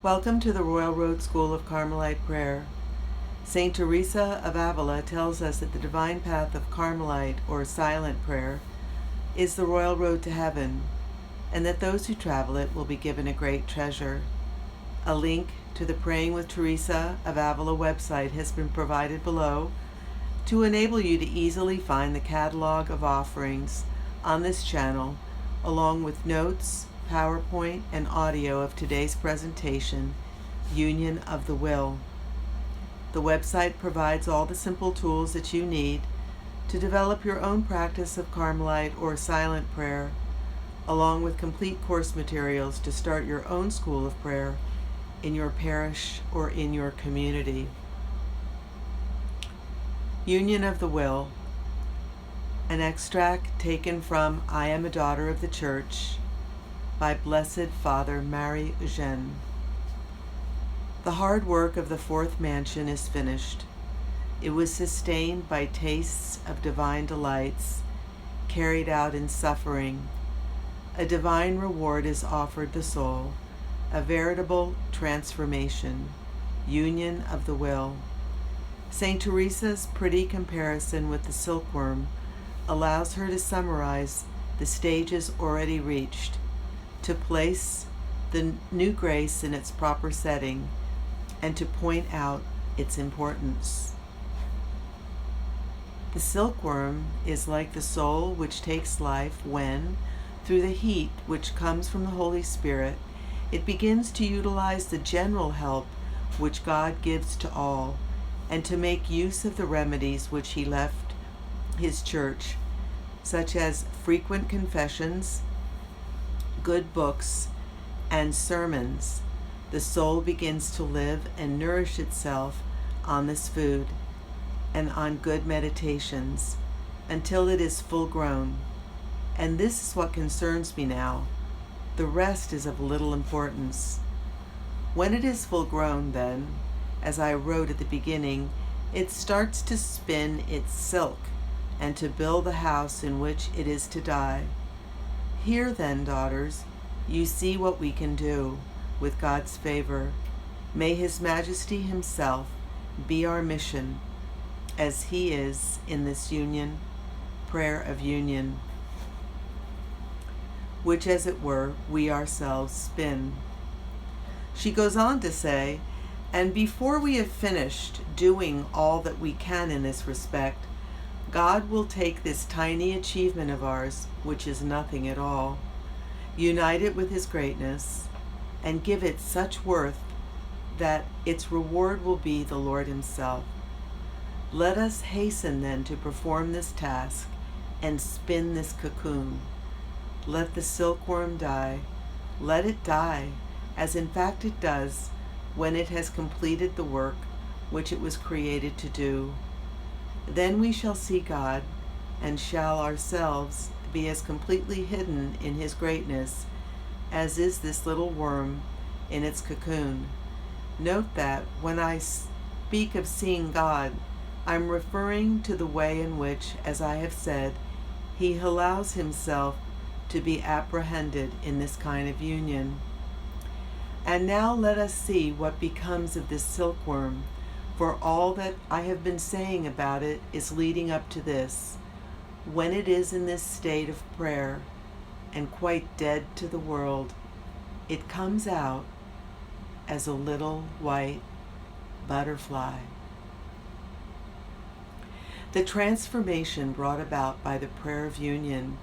Welcome to the Royal Road School of Carmelite Prayer. Saint Teresa of Avila tells us that the divine path of Carmelite, or silent prayer, is the royal road to heaven, and that those who travel it will be given a great treasure. A link to the Praying with Teresa of Avila website has been provided below to enable you to easily find the Catalogue of Offerings on this channel, along with notes, PowerPoint, and audio of today's presentation, Union of the Will. The website provides all the simple tools that you need to develop your own practice of Carmelite or silent prayer, along with complete course materials to start your own school of prayer in your parish or in your community. Union of the Will, an extract taken from I Am a Daughter of the Church by Blessed Father Marie-Eugene. The hard work of the fourth mansion is finished. It was sustained by tastes of divine delights, carried out in suffering. A divine reward is offered the soul, a veritable transformation, union of the will. Saint Teresa's pretty comparison with the silkworm allows her to summarize the stages already reached, to place the new grace in its proper setting, and to point out its importance. The silkworm is like the soul which takes life when, through the heat which comes from the Holy Spirit, it begins to utilize the general help which God gives to all, and to make use of the remedies which He left His church, such as frequent confessions, good books, and sermons. The soul begins to live and nourish itself on this food and on good meditations until it is full grown. And this is what concerns me now. The rest is of little importance. When it is full grown, then, as I wrote at the beginning, it starts to spin its silk and to build the house in which it is to die. Here, then, daughters, you see what we can do with God's favor. May His Majesty Himself be our mission, as He is in this union, prayer of union, which, as it were, we ourselves spin. She goes on to say, and before we have finished doing all that we can in this respect, God will take this tiny achievement of ours, which is nothing at all, unite it with His greatness, and give it such worth that its reward will be the Lord Himself. Let us hasten then to perform this task and spin this cocoon. Let the silkworm die. Let it die, as in fact it does when it has completed the work which it was created to do. Then we shall see God, and shall ourselves be as completely hidden in His greatness as is this little worm in its cocoon. Note that when I speak of seeing God, I'm referring to the way in which, as I have said, He allows Himself to be apprehended in this kind of union. And now let us see what becomes of this silkworm, for all that I have been saying about it is leading up to this. When it is in this state of prayer and quite dead to the world, it comes out as a little white butterfly. The transformation brought about by the prayer of union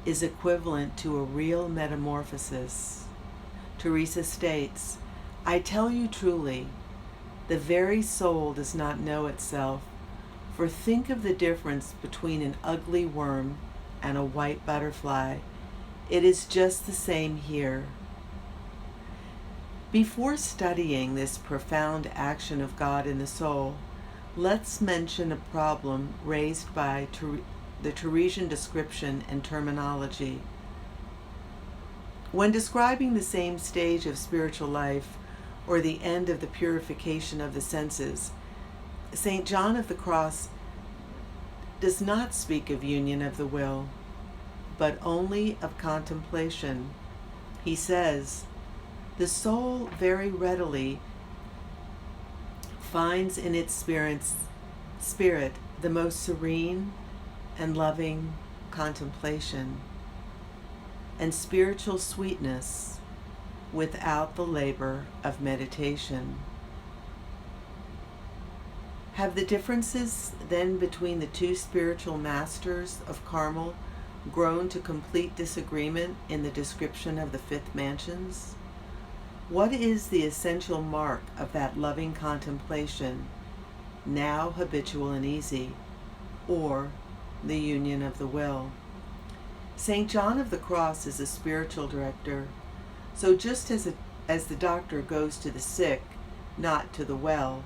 is equivalent to a real metamorphosis. Teresa states, I tell you truly, the very soul does not know itself, for think of the difference between an ugly worm and a white butterfly. It is just the same here. Before studying this profound action of God in the soul, let's mention a problem raised by the Teresian description and terminology. When describing the same stage of spiritual life, or the end of the purification of the senses, St. John of the Cross does not speak of union of the will, but only of contemplation. He says, The soul very readily finds in its spirit the most serene and loving contemplation and spiritual sweetness without the labor of meditation. Have the differences then between the two spiritual masters of Carmel grown to complete disagreement in the description of the fifth mansions? What is the essential mark of that loving contemplation, now habitual and easy, or the union of the will? St. John of the Cross is a spiritual director, so just as the doctor goes to the sick, not to the well,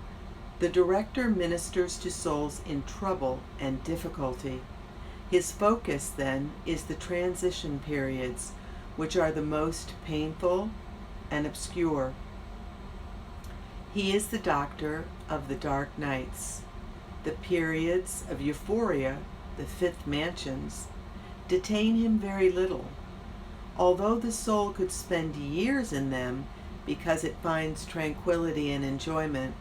the director ministers to souls in trouble and difficulty. His focus, then, is the transition periods, which are the most painful and obscure. He is the doctor of the dark nights. The periods of euphoria, the fifth mansions, detain him very little, although the soul could spend years in them because it finds tranquility and enjoyment.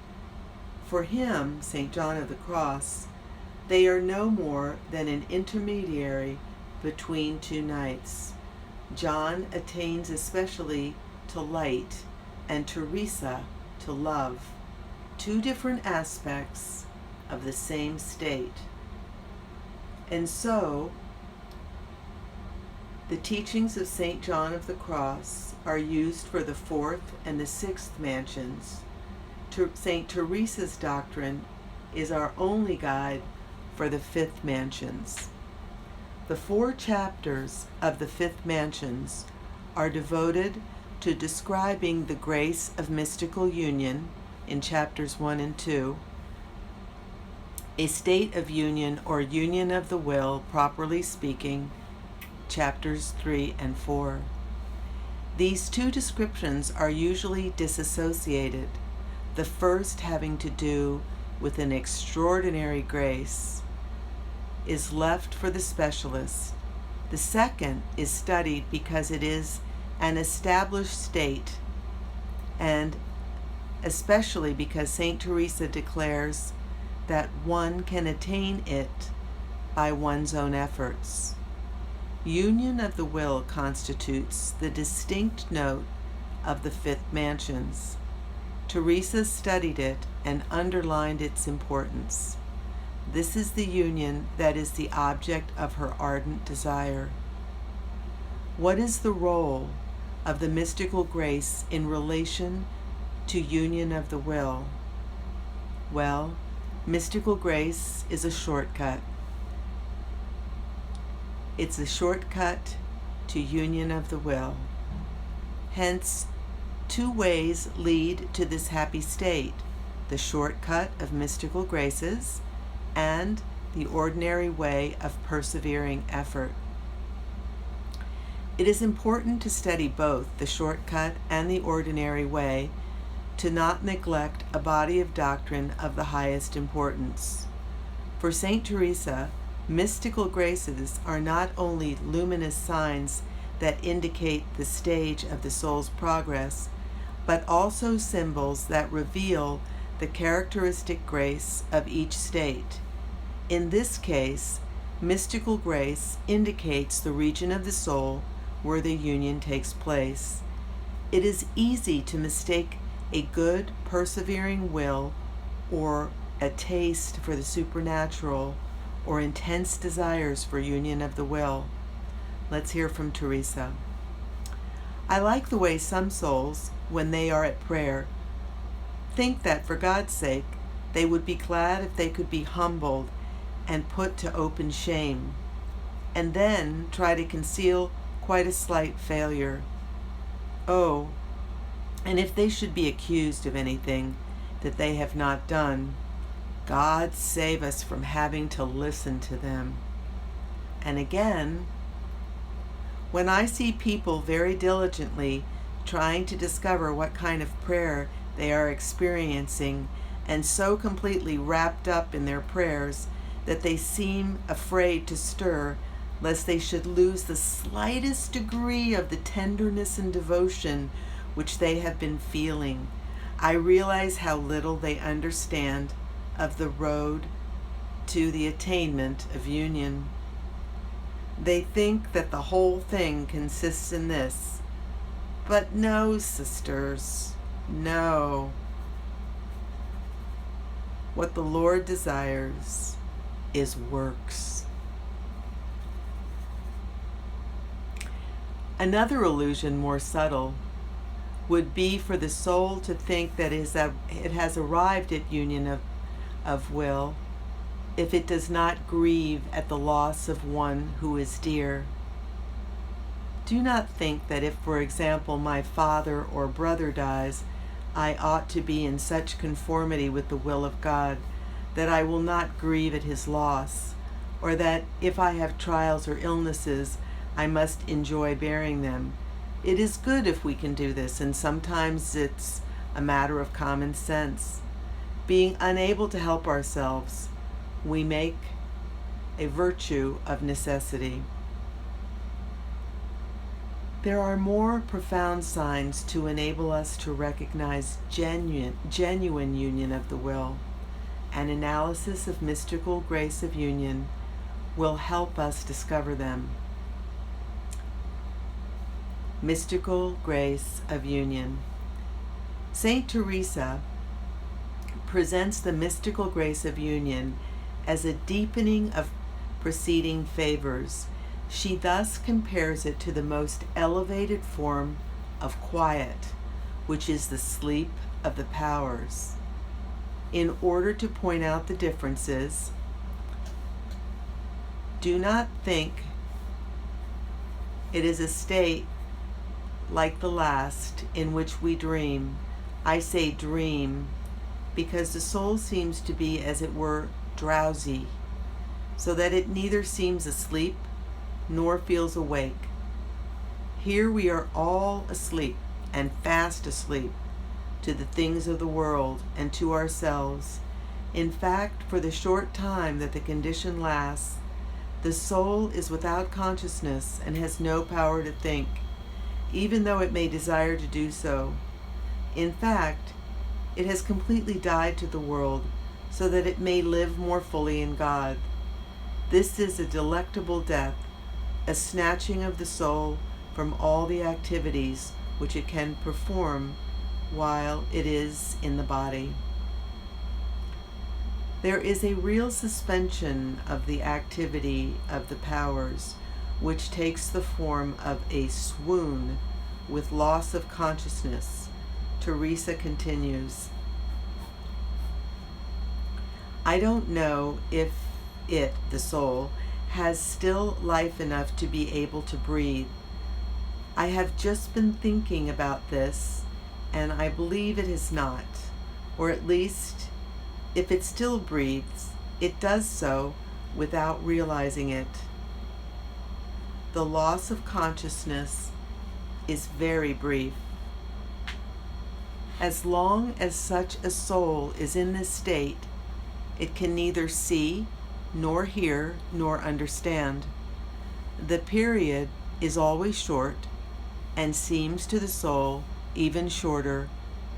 For him, St. John of the Cross, they are no more than an intermediary between two nights. John attains especially to light, and Teresa to love, two different aspects of the same state. And so, the teachings of St. John of the Cross are used for the fourth and the sixth mansions. St. Teresa's doctrine is our only guide for the fifth mansions. The 4 chapters of the fifth mansions are devoted to describing the grace of mystical union in chapters 1 and 2, a state of union or union of the will, properly speaking, chapters 3 and 4. These 2 descriptions are usually disassociated, the first having to do with an extraordinary grace is left for the specialist. The second is studied because it is an established state, and especially because St. Teresa declares that one can attain it by one's own efforts. Union of the will constitutes the distinct note of the fifth mansions. Teresa studied it and underlined its importance. This is the union that is the object of her ardent desire. What is the role of the mystical grace in relation to union of the will? Well, mystical grace is a shortcut. It's a shortcut to union of the will. Hence, 2 ways lead to this happy state: the shortcut of mystical graces and the ordinary way of persevering effort. It is important to study both the shortcut and the ordinary way, to not neglect a body of doctrine of the highest importance. For St. Teresa, mystical graces are not only luminous signs that indicate the stage of the soul's progress, but also symbols that reveal the characteristic grace of each state. In this case, mystical grace indicates the region of the soul where the union takes place. It is easy to mistake a good, persevering will or a taste for the supernatural or intense desires for union of the will. Let's hear from Teresa. I like the way some souls, when they are at prayer, think that for God's sake they would be glad if they could be humbled and put to open shame, and then try to conceal quite a slight failure. Oh, and if they should be accused of anything that they have not done, God save us from having to listen to them. And again, when I see people very diligently trying to discover what kind of prayer they are experiencing, and so completely wrapped up in their prayers that they seem afraid to stir, lest they should lose the slightest degree of the tenderness and devotion which they have been feeling, I realize how little they understand of the road to the attainment of union. They think that the whole thing consists in this. But no, sisters, no. What the Lord desires is works. Another illusion, more subtle, would be for the soul to think that it has arrived at union of will if it does not grieve at the loss of one who is dear. Do not think that if, for example, my father or brother dies, I ought to be in such conformity with the will of God that I will not grieve at his loss, or that if I have trials or illnesses, I must enjoy bearing them. It is good if we can do this, and sometimes it's a matter of common sense. Being unable to help ourselves, we make a virtue of necessity. There are more profound signs to enable us to recognize genuine union of the will. An analysis of mystical grace of union will help us discover them. Mystical grace of union. Saint Teresa presents the mystical grace of union as a deepening of preceding favors. She thus compares it to the most elevated form of quiet, which is the sleep of the powers. In order to point out the differences, do not think it is a state like the last in which we dream. I say dream because the soul seems to be, as it were, drowsy, so that it neither seems asleep nor feels awake. Here we are all asleep and fast asleep to the things of the world and to ourselves. In fact, for the short time that the condition lasts, the soul is without consciousness and has no power to think, even though it may desire to do so. In fact, it has completely died to the world so that it may live more fully in God. This is a delectable death, a snatching of the soul from all the activities which it can perform while it is in the body. There is a real suspension of the activity of the powers, which takes the form of a swoon with loss of consciousness. Teresa continues, I don't know if it, the soul, has still life enough to be able to breathe. I have just been thinking about this, and I believe it has not, or at least, if it still breathes, it does so without realizing it. The loss of consciousness is very brief. As long as such a soul is in this state, it can neither see, nor hear, nor understand. The period is always short, and seems to the soul even shorter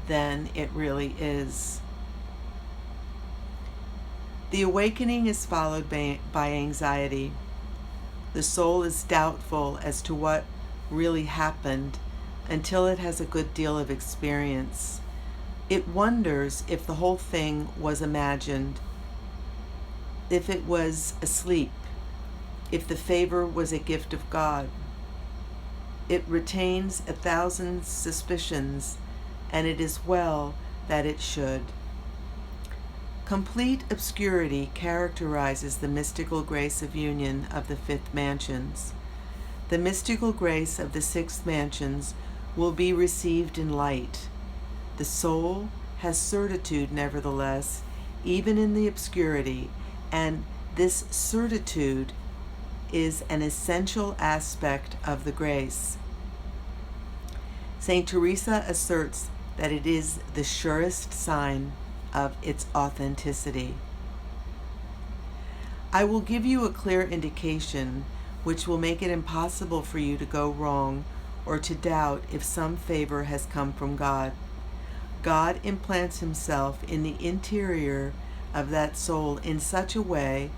than it really is. The awakening is followed by anxiety. The soul is doubtful as to what really happened until it has a good deal of experience. It wonders if the whole thing was imagined, if it was asleep, if the favor was a gift of God. It retains 1,000 suspicions, and it is well that it should. Complete obscurity characterizes the mystical grace of union of the fifth mansions. The mystical grace of the sixth mansions will be received in light. The soul has certitude, nevertheless, even in the obscurity, and this certitude is an essential aspect of the grace. Saint Teresa asserts that it is the surest sign of its authenticity. I will give you a clear indication which will make it impossible for you to go wrong or to doubt if some favor has come from God. God implants himself in the interior of that soul in such a way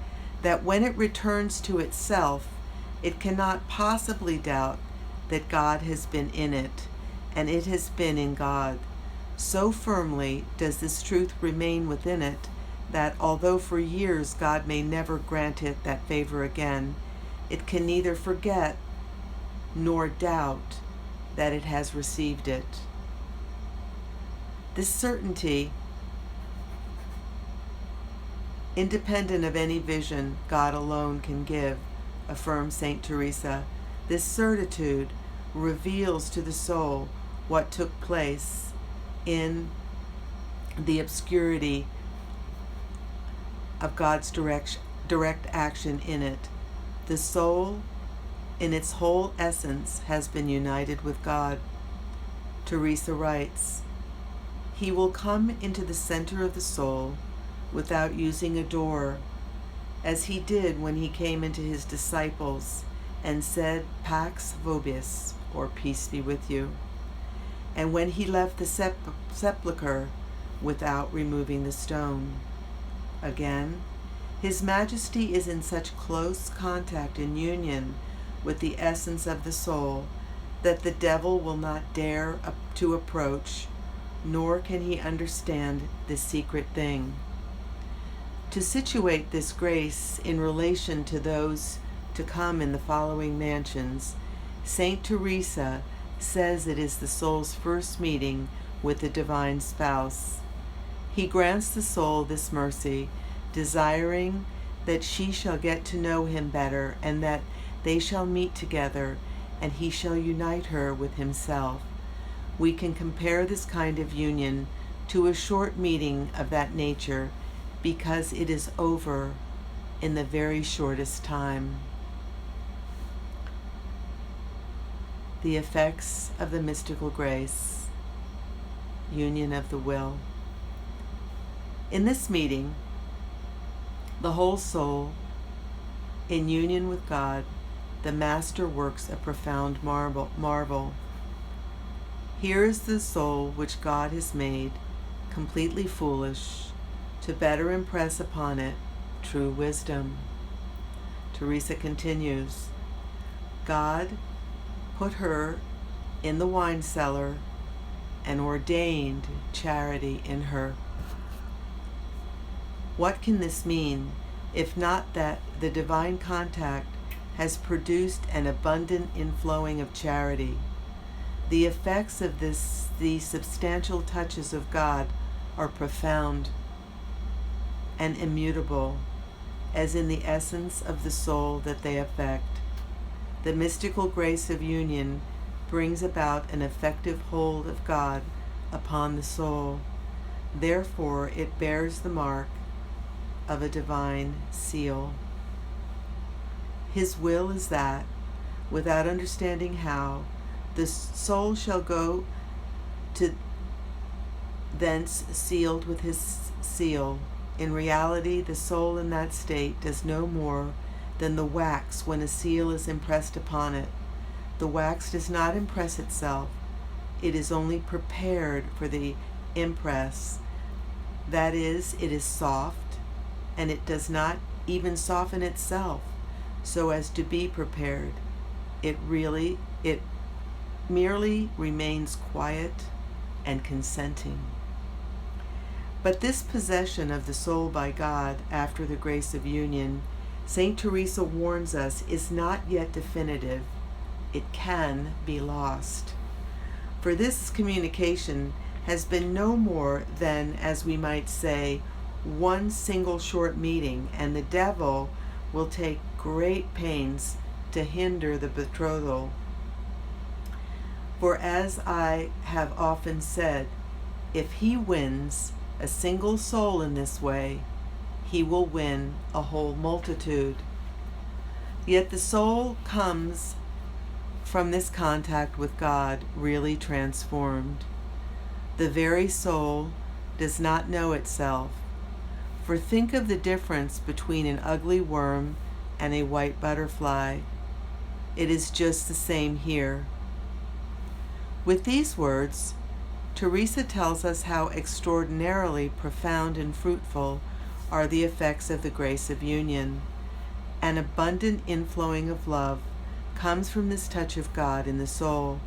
that when it returns to itself, it cannot possibly doubt that God has been in it, and it has been in God. So firmly does this truth remain within it that although for years God may never grant it that favor again, it can neither forget nor doubt that it has received it. This certainty, independent of any vision God alone can give, affirms Saint Teresa. This certitude reveals to the soul what took place in the obscurity of God's direct action in it. The soul, in its whole essence, has been united with God. Teresa writes, "He will come into the center of the soul without using a door, as he did when he came into his disciples and said, 'Pax vobis,' or peace be with you, and when he left the sepulchre without removing the stone. Again, His Majesty is in such close contact and union with the essence of the soul that the devil will not dare to approach, nor can he understand this secret thing." To situate this grace in relation to those to come in the following mansions, Saint Teresa says it is the soul's first meeting with the divine spouse. He grants the soul this mercy, desiring that she shall get to know him better, and that they shall meet together, and he shall unite her with himself. We can compare this kind of union to a short meeting of that nature, because it is over in the very shortest time. The effects of the mystical grace, union of the will. In this meeting, the whole soul, in union with God, the Master works a profound marvel. Here is the soul which God has made completely foolish, to better impress upon it true wisdom. Teresa continues, "God put her in the wine cellar and ordained charity in her." What can this mean, if not that the divine contact has produced an abundant inflowing of charity? The effects of these substantial touches of God are profound and immutable, as in the essence of the soul that they affect. The mystical grace of union brings about an effective hold of God upon the soul. Therefore, it bears the mark of a divine seal. His will is that, without understanding how, the soul shall go to thence sealed with his seal. In reality, the soul in that state does no more than the wax when a seal is impressed upon it. The wax does not impress itself. It is only prepared for the impress. That is, it is soft, and it does not even soften itself so as to be prepared. It merely remains quiet and consenting. But this possession of the soul by God after the grace of union, Saint Teresa warns us, is not yet definitive. It can be lost. For this communication has been no more than, as we might say, one single short meeting, and the devil will take great pains to hinder the betrothal. For as I have often said, if he wins a single soul in this way, he will win a whole multitude. Yet the soul comes from this contact with God really transformed. The very soul does not know itself. For think of the difference between an ugly worm and a white butterfly. It is just the same here. With these words, Teresa tells us how extraordinarily profound and fruitful are the effects of the grace of union. An abundant inflowing of love comes from this touch of God in the soul.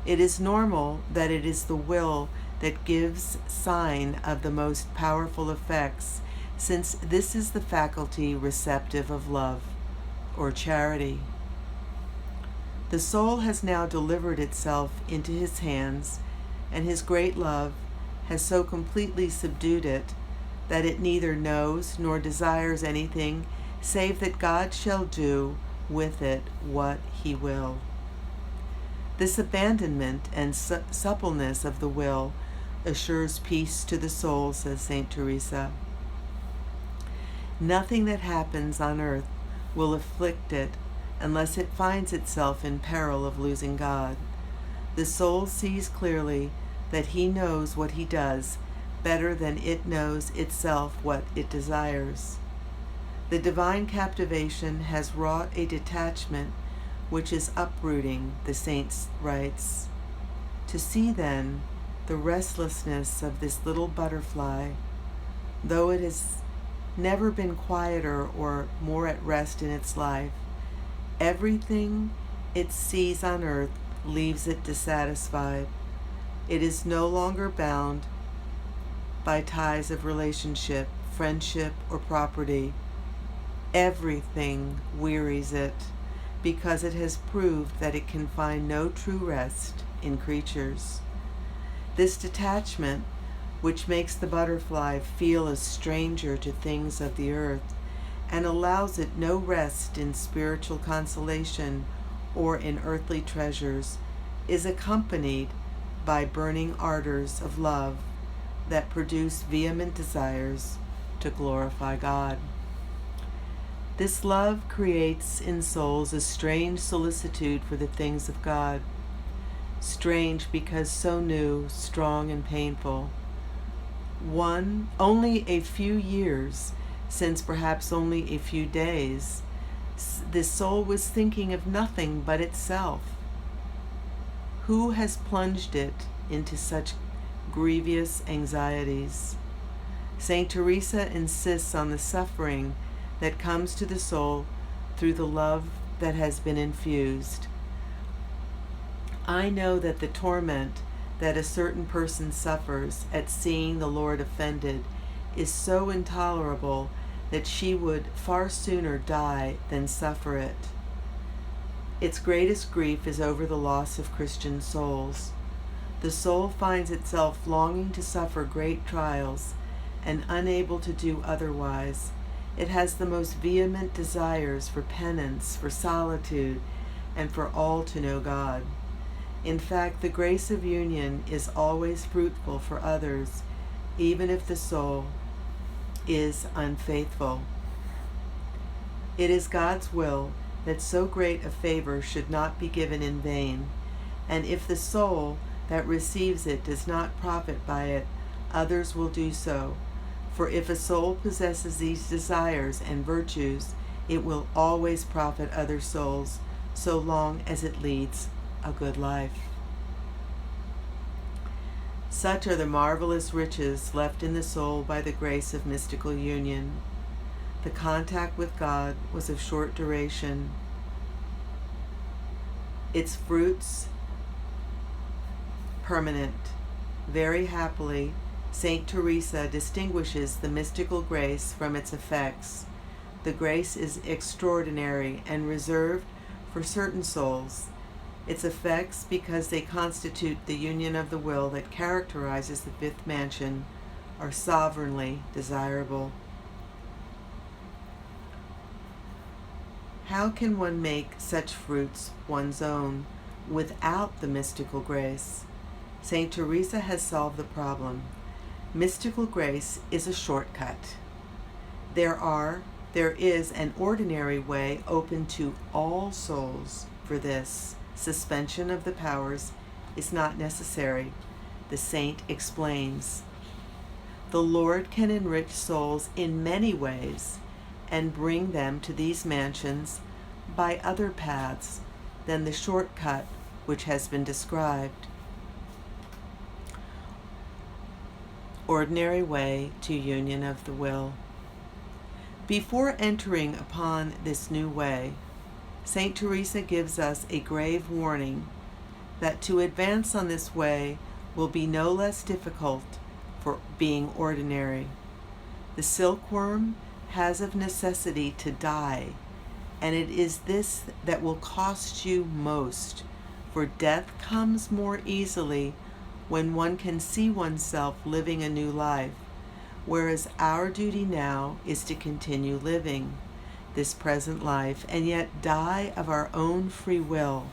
It is normal that it is the will that gives sign of the most powerful effects, since this is the faculty receptive of love, or charity. The soul has now delivered itself into his hands, and his great love has so completely subdued it that it neither knows nor desires anything save that God shall do with it what he will. This abandonment and suppleness of the will assures peace to the soul, says St. Teresa. Nothing that happens on earth will afflict it unless it finds itself in peril of losing God. The soul sees clearly that he knows what he does better than it knows itself what it desires. The divine captivation has wrought a detachment which is uprooting, the saint writes. To see, then, the restlessness of this little butterfly, though it has never been quieter or more at rest in its life, everything it sees on earth leaves it dissatisfied. It is no longer bound by ties of relationship, friendship, or property. Everything wearies it, because it has proved that it can find no true rest in creatures. This detachment, which makes the butterfly feel a stranger to things of the earth, and allows it no rest in spiritual consolation or in earthly treasures, is accompanied by burning ardors of love that produce vehement desires to glorify God. This love creates in souls a strange solicitude for the things of God, strange because so new, strong, and painful. Only a few years, since perhaps only a few days, this soul was thinking of nothing but itself. Who has plunged it into such grievous anxieties? Saint Teresa insists on the suffering that comes to the soul through the love that has been infused. I know that the torment that a certain person suffers at seeing the Lord offended is so intolerable that she would far sooner die than suffer it. Its greatest grief is over the loss of Christian souls. The soul finds itself longing to suffer great trials and unable to do otherwise. It has the most vehement desires for penance, for solitude, and for all to know God. In fact, the grace of union is always fruitful for others, even if the soul is unfaithful. It is God's will that so great a favor should not be given in vain, and if the soul that receives it does not profit by it, others will do so. For if a soul possesses these desires and virtues, it will always profit other souls, so long as it leads a good life. Such are the marvelous riches left in the soul by the grace of mystical union. The contact with God was of short duration. Its fruits permanent. Very happily, Saint Teresa distinguishes the mystical grace from its effects. The grace is extraordinary and reserved for certain souls. Its effects, because they constitute the union of the will that characterizes the fifth mansion, are sovereignly desirable. How can one make such fruits one's own without the mystical grace? Saint Teresa has solved the problem. Mystical grace is a shortcut. There is an ordinary way open to all souls for this. Suspension of the powers is not necessary. The saint explains. The Lord can enrich souls in many ways and bring them to these mansions by other paths than the shortcut which has been described. Ordinary way to union of the will. Before entering upon this new way, Saint Teresa gives us a grave warning that to advance on this way will be no less difficult for being ordinary. The silkworm has of necessity to die, and it is this that will cost you most, for death comes more easily when one can see oneself living a new life, whereas our duty now is to continue living this present life and yet die of our own free will.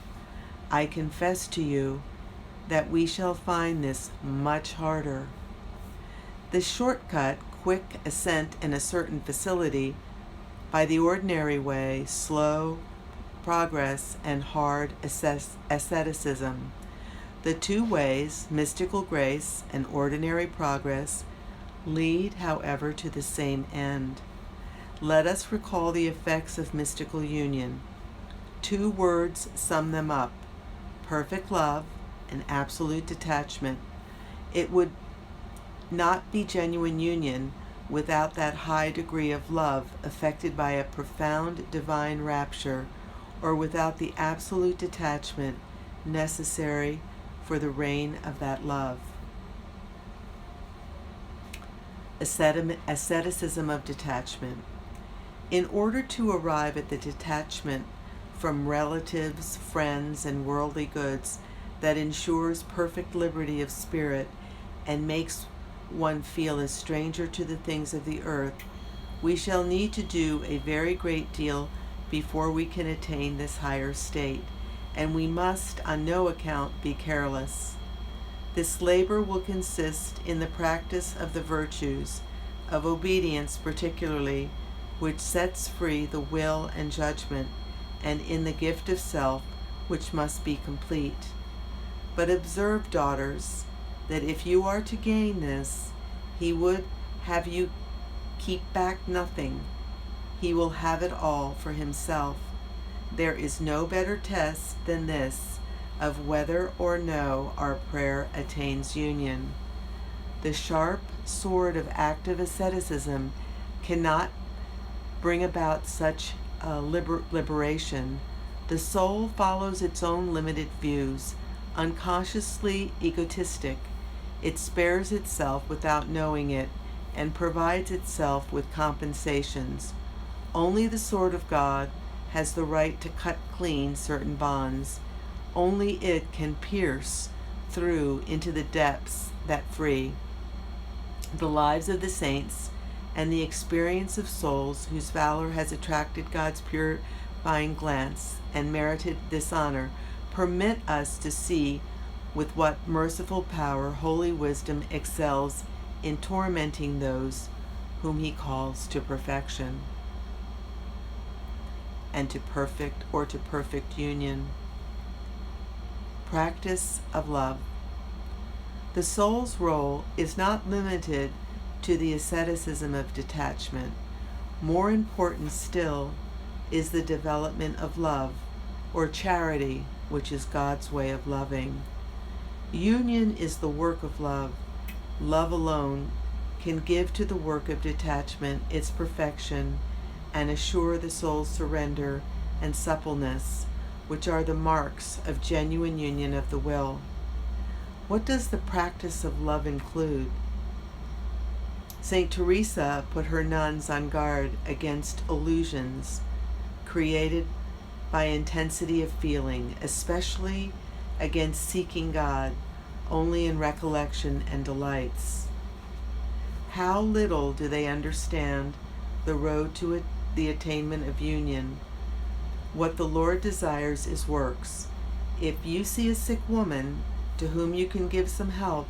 I confess to you that we shall find this much harder. The shortcut, quick ascent in a certain facility, by the ordinary way, slow progress and hard asceticism. The two ways, mystical grace and ordinary progress, lead, however, to the same end. Let us recall the effects of mystical union. Two words sum them up: perfect love and absolute detachment. It would not be genuine union without that high degree of love affected by a profound divine rapture, or without the absolute detachment necessary for the reign of that love. Asceticism of detachment. In order to arrive at the detachment from relatives, friends, and worldly goods that ensures perfect liberty of spirit and makes one feel a stranger to the things of the earth, we shall need to do a very great deal before we can attain this higher state, and we must on no account be careless. This labor will consist in the practice of the virtues, of obedience particularly, which sets free the will and judgment, and in the gift of self, which must be complete. But observe, daughters, that if you are to gain this, he would have you keep back nothing. He will have it all for himself. There is no better test than this of whether or no our prayer attains union. The sharp sword of active asceticism cannot bring about such liberation. The soul follows its own limited views, unconsciously egotistic. It spares itself without knowing it, and provides itself with compensations. Only the sword of God has the right to cut clean certain bonds. Only it can pierce through into the depths that free. The lives of the saints and the experience of souls whose valor has attracted God's purifying glance and merited this honor permit us to see with what merciful power holy wisdom excels in tormenting those whom he calls to perfection and to perfect union. Practice of love. The soul's role is not limited to the asceticism of detachment. More important still is the development of love, or charity, which is God's way of loving. Union is the work of love. Love alone can give to the work of detachment its perfection and assure the soul's surrender and suppleness, which are the marks of genuine union of the will. What does the practice of love include? Saint Teresa put her nuns on guard against illusions created by intensity of feeling, especially against seeking God only in recollection and delights. How little do they understand the road to the attainment of union. What the Lord desires is works. If you see a sick woman to whom you can give some help,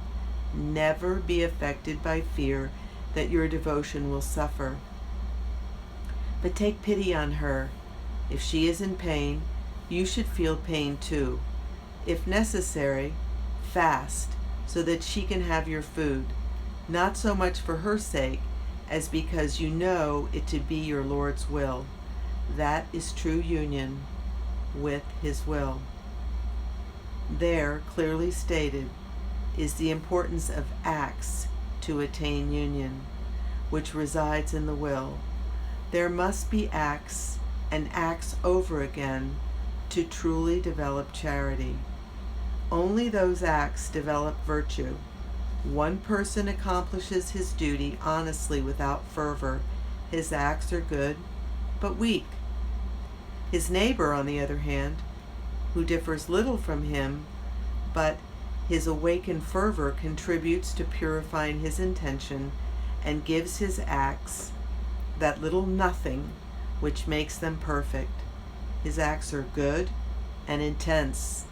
never be affected by fear that your devotion will suffer. But take pity on her. If she is in pain, you should feel pain too. If necessary, fast so that she can have your food, not so much for her sake as because you know it to be your Lord's will. That is true union with his will. There, clearly stated, is the importance of acts to attain union, which resides in the will. There must be acts and acts over again to truly develop charity. Only those acts develop virtue. One person accomplishes his duty honestly without fervor. His acts are good, but weak. His neighbor, on the other hand, who differs little from him, but his awakened fervor contributes to purifying his intention and gives his acts that little nothing which makes them perfect. His acts are good and intense.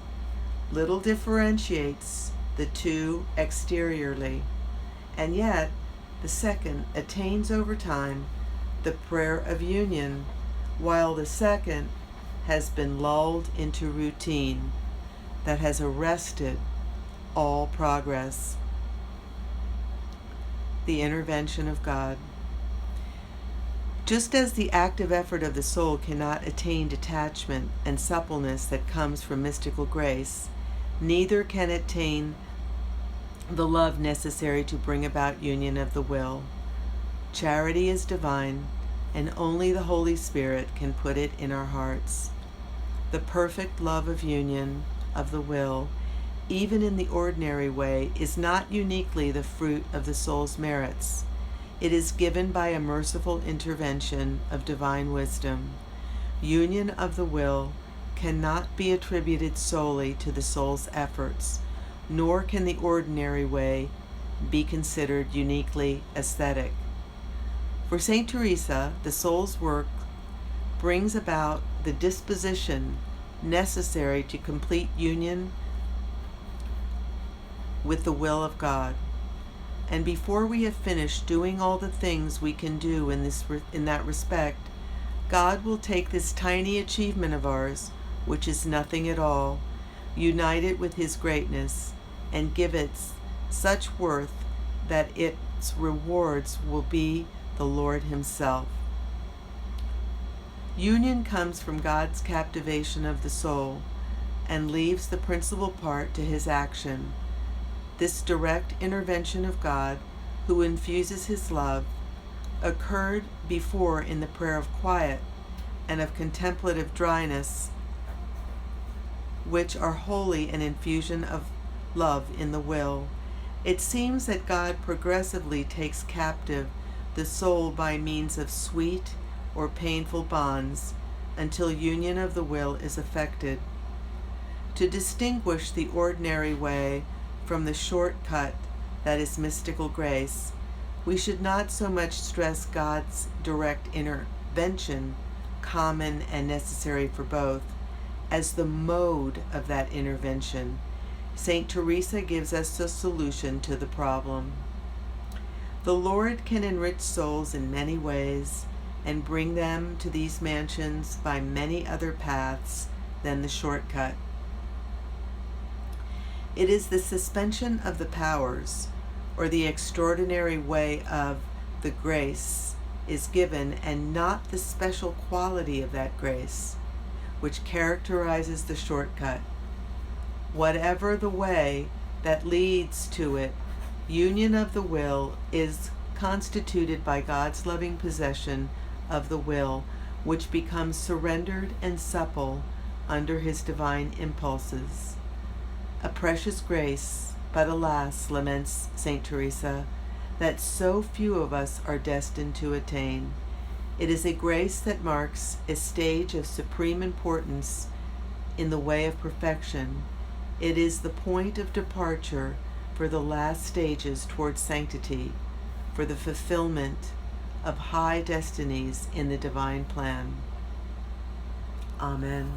Little differentiates the two exteriorly, and yet the second attains over time the prayer of union, while the second has been lulled into routine that has arrested all progress. The intervention of God. Just as the active effort of the soul cannot attain detachment and suppleness that comes from mystical grace, neither can it attain the love necessary to bring about union of the will. Charity is divine, and only the Holy Spirit can put it in our hearts. The perfect love of union of the will, even in the ordinary way, is not uniquely the fruit of the soul's merits. It is given by a merciful intervention of divine wisdom. Union of the will cannot be attributed solely to the soul's efforts, nor can the ordinary way be considered uniquely aesthetic. For St. Teresa, the soul's work brings about the disposition necessary to complete union with the will of God. And before we have finished doing all the things we can do in that respect, God will take this tiny achievement of ours, which is nothing at all, unite it with His greatness, and give it such worth that its rewards will be the Lord Himself. Union comes from God's captivation of the soul and leaves the principal part to His action. This direct intervention of God, who infuses His love, occurred before in the prayer of quiet and of contemplative dryness, which are wholly an infusion of love in the will. It seems that God progressively takes captive the soul by means of sweet or painful bonds until union of the will is effected. To distinguish the ordinary way from the shortcut that is mystical grace, we should not so much stress God's direct intervention, common and necessary for both, as the mode of that intervention. St. Teresa gives us the solution to the problem. The Lord can enrich souls in many ways and bring them to these mansions by many other paths than the shortcut. It is the suspension of the powers, or the extraordinary way of the grace is given, and not the special quality of that grace, which characterizes the shortcut. Whatever the way that leads to it, union of the will is constituted by God's loving possession of the will, which becomes surrendered and supple under His divine impulses. A precious grace, but alas, laments St. Teresa, that so few of us are destined to attain. It is a grace that marks a stage of supreme importance in the way of perfection. It is the point of departure for the last stages towards sanctity, for the fulfillment of high destinies in the divine plan. Amen.